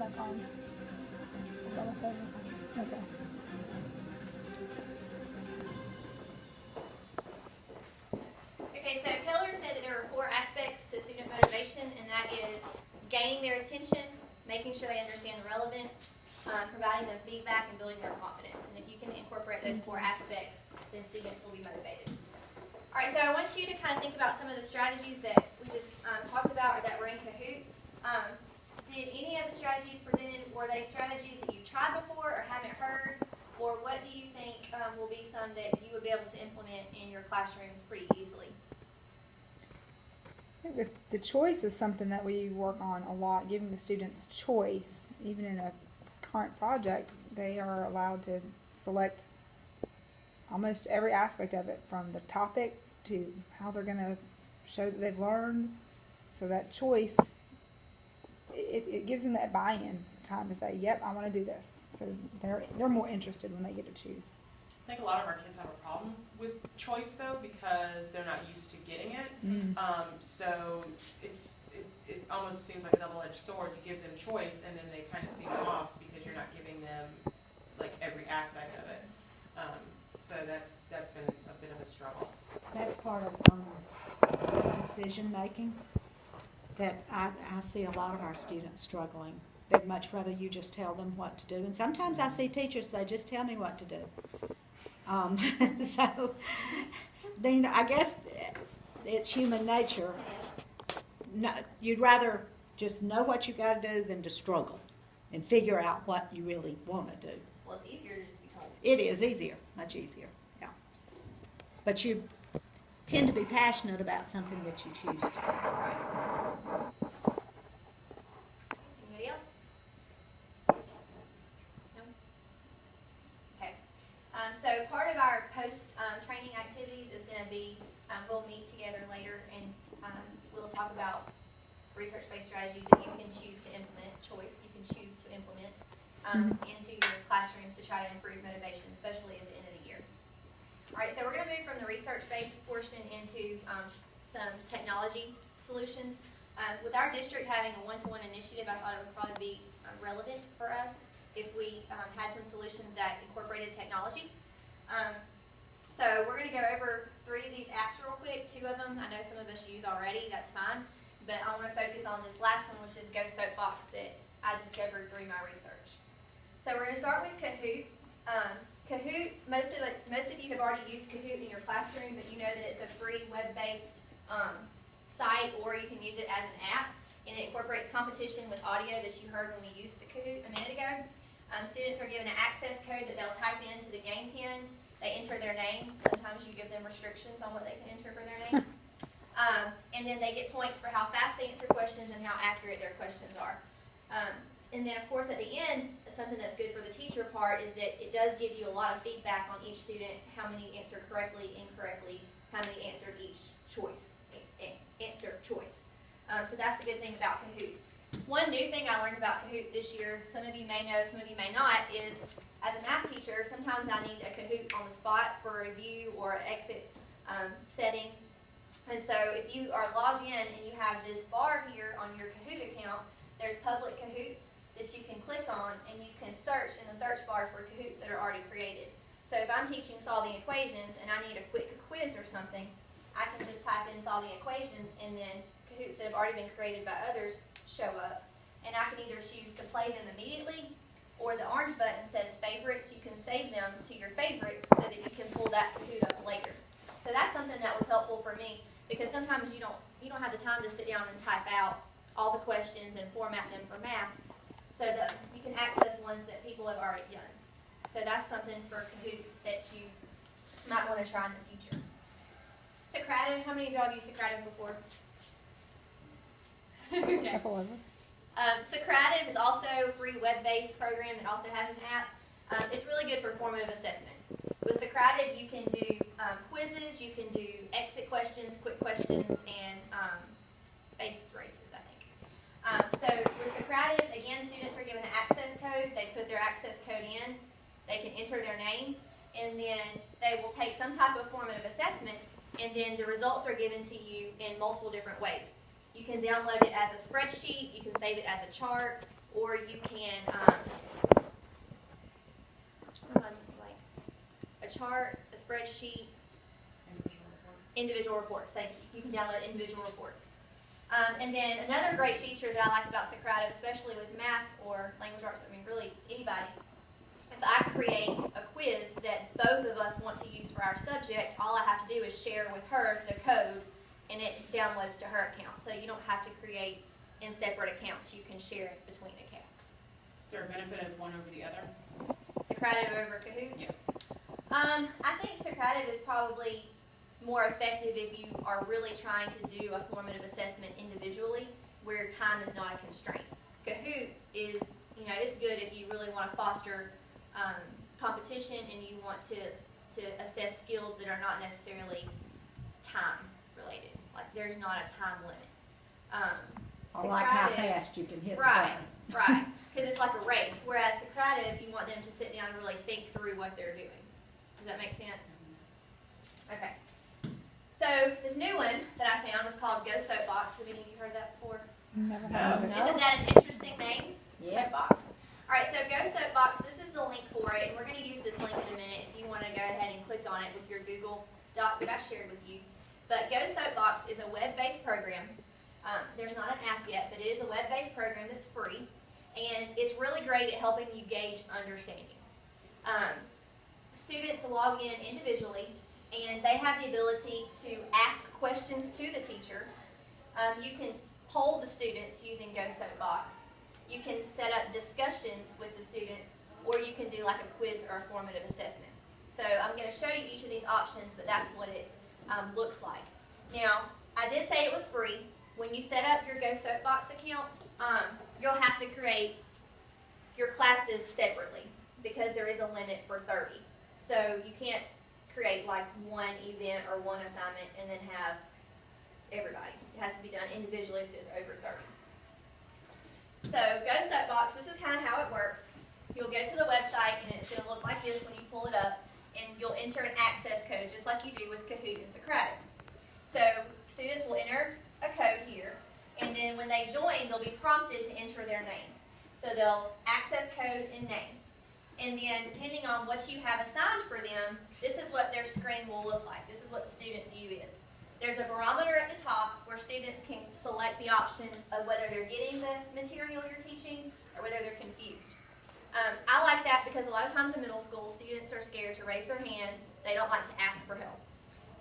back on. It's almost over. Okay. Okay, so Keller said that there are 4 aspects to student motivation, and that is gaining their attention, making sure they understand the relevance, providing them feedback, and building their confidence. And if you can incorporate those 4 aspects, then students will be motivated. All right, so I want you to kind of think about some of the strategies that we just talked about or that were in Kahoot. Did any of the strategies presented, were they strategies that you tried before or haven't heard? Or what do you think will be some that you would be able to implement in your classrooms pretty easily? The choice is something that we work on a lot, giving the students choice. Even in a current project, they are allowed to select almost every aspect of it, from the topic to how they're going to show that they've learned. So that choice, it gives them that buy-in time to say, yep, I want to do this. So they're more interested when they get to choose. I think a lot of our kids have a problem with choice, though, because they're not used to getting it. So it almost seems like a double-edged sword. You give them choice, and then they kind of seem lost because you're not giving them like every aspect of it. So that's been a bit of a struggle. That's part of decision making that I see a lot of our students struggling. They'd much rather you just tell them what to do. And sometimes I see teachers say, just tell me what to do. So then I guess it's human nature. No, you'd rather just know what you got to do than to struggle and figure out what you really want to do. Well, it's easier to just be told. It is easier, much easier, yeah. But you tend to be passionate about something that you choose to. Anybody else? No? Okay. So part of our post-training activities is going to be, we'll meet together later and we'll talk about research-based strategies that you can choose to implement, you can choose to implement into your classrooms to try to improve motivation, especially at the end of the year. All right, so we're going to move from the research-based portion into some technology solutions. With our district having a one-to-one initiative, I thought it would probably be relevant for us if we had some solutions that incorporated technology. So we're going to go over 3 of these apps real quick. 2 of them I know some of us use already, that's fine. But I want to focus on this last one, which is Go Soapbox, that I discovered through my research. So we're going to start with Kahoot. Kahoot, most of you have already used Kahoot in your classroom, but you know that it's a free web-based site, or you can use it as an app, and it incorporates competition with audio that you heard when we used the Kahoot a minute ago. Students are given an access code that they'll type into the game pin. They enter their name. Sometimes you give them restrictions on what they can enter for their name. And then they get points for how fast they answer questions and how accurate their questions are. And then, of course, at the end, something that's good for the teacher part is that it does give you a lot of feedback on each student, how many answered correctly, incorrectly, how many answered each choice. So that's the good thing about Kahoot. One new thing I learned about Kahoot this year, some of you may know, some of you may not, is as a math teacher, sometimes I need a Kahoot on the spot for a review or exit setting. And so if you are logged in and you have this bar here on your Kahoot account, there's public Kahoots that you can click on, and you can search in the search bar for Kahoots that are already created. So if I'm teaching solving equations and I need a quick quiz or something, I can just type in solving equations, and then Kahoots that have already been created by others show up. And I can either choose to play them immediately, or the orange button says favorites. You can save them to your favorites so that you can pull that Kahoot up later. So that's something that was helpful for me, because sometimes you don't have the time to sit down and type out all the questions and format them for math, so that you can access ones that people have already done. So that's something for Kahoot that you might want to try in the future. Socrative, how many of y'all have used Socrative before? A couple of us. Socrative is also a free web-based program that also has an app. It's really good for formative assessment. With Socrative, you can do quizzes, you can do exit questions, quick questions, and space races, I think. So with Socrative, again, students are given an access code. They put their access code in. They can enter their name, and then they will take some type of formative assessment, and then the results are given to you in multiple different ways. You can download it as a spreadsheet, you can save it as a chart, or you can, a chart, a spreadsheet, individual reports. Thank you. You can download individual reports. And then another great feature that I like about Socrative, especially with math or language arts, I mean really anybody, if I create a quiz that both of us want to use for our subject, all I have to do is share with her the code and it downloads to her account. So you don't have to create in separate accounts. You can share it between accounts. Is there a benefit of one over the other? Socrative over Kahoot? Yes. I think Socrative is probably more effective if you are really trying to do a formative assessment individually where time is not a constraint. Kahoot is, it's good if you really want to foster competition and you want to assess skills that are not necessarily time related. Like there's not a time limit. I like how Socrative- fast you can hit the Right, button. right. Because it's like a race. Whereas Socrative, you want them to sit down and really think through what they're doing. Does that make sense? Okay. So this new one that I found is called Go Soapbox. Have any of you heard that before? Never heard of it. No. Isn't that an interesting name? Yes. Soapbox. All right, so Go Soapbox, this is the link for it, and we're going to use this link in a minute if you want to go ahead and click on it with your Google Doc that I shared with you. But Go Soapbox is a web-based program. There's not an app yet, but it is a web-based program that's free, and it's really great at helping you gauge understanding. Students log in individually, and they have the ability to ask questions to the teacher. You can poll the students using Go Soapbox. You can set up discussions with the students, or you can do like a quiz or a formative assessment. So I'm going to show you each of these options, but that's what it looks like. Now, I did say it was free. When you set up your Go Soapbox account, you'll have to create your classes separately because there is a limit for 30. So you can't create like one event or one assignment and then have everybody. It has to be done individually if it's over 30. So Go Soapbox, this is kind of how it works. You'll go to the website and it's going to look like this when you pull it up, and you'll enter an access code just like you do with Kahoot and Socrative. So students will enter a code here, and then when they join, they'll be prompted to enter their name. So they'll access code and name. And then depending on what you have assigned for them, this is what their screen will look like. This is what the student view is. There's a barometer at the top where students can select the option of whether they're getting the material you're teaching or whether they're confused. I like that because a lot of times in middle school, students are scared to raise their hand. They don't like to ask for help.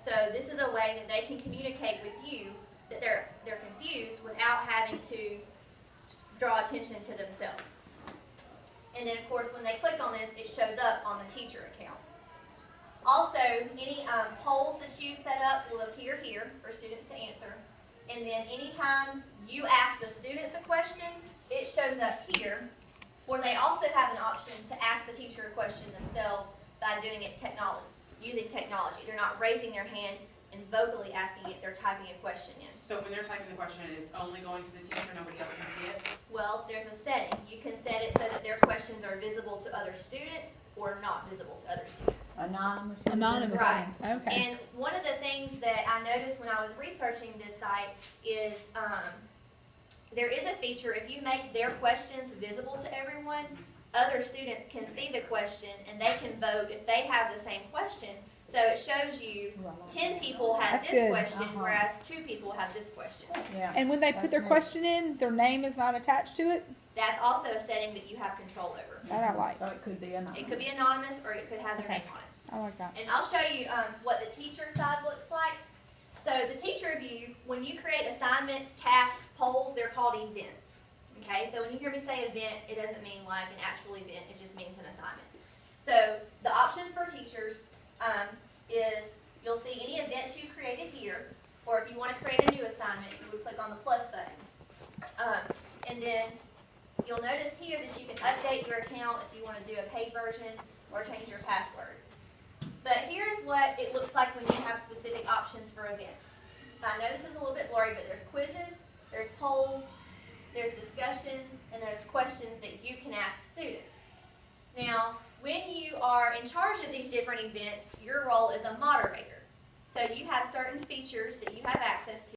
So this is a way that they can communicate with you that they're confused without having to draw attention to themselves. And then, of course, when they click on this, it shows up on the teacher account. Also, any polls that you set up will appear here for students to answer. And then anytime you ask the students a question, it shows up here, where they also have an option to ask the teacher a question themselves by doing it using technology. They're not raising their hand and vocally asking it, they're typing a question in. So when they're typing the question, it's only going to the teacher, nobody else can see it? Well, there's a setting. You can set it so that their questions are visible to other students or not visible to other students. Anonymous. Anonymous. Right. Okay. And one of the things that I noticed when I was researching this site is there is a feature, if you make their questions visible to everyone, other students can see the question and they can vote if they have the same question. So it shows you 10 people have That's this good. question, whereas 2 people have this question. Yeah. And when they put That's their neat. question in, their name is not attached to it? That's also a setting that you have control over. That I like. So it could be anonymous. It could be anonymous or it could have their Okay. name on it. I like that. And I'll show you what the teacher side looks like. So the teacher view, when you create assignments, tasks, polls, they're called events. Okay, so when you hear me say event, it doesn't mean like an actual event, it just means an assignment. So the options for teachers is you'll see any events you created here, or if you want to create a new assignment, you would click on the plus button. And then you'll notice here that you can update your account if you want to do a paid version or change your password. But here's what it looks like when you have specific options for events. Now, I know this is a little bit blurry, but there's quizzes, there's polls, there's discussions, and there's questions that you can ask students. Now, when you are in charge of these different events, your role is a moderator. So you have certain features that you have access to.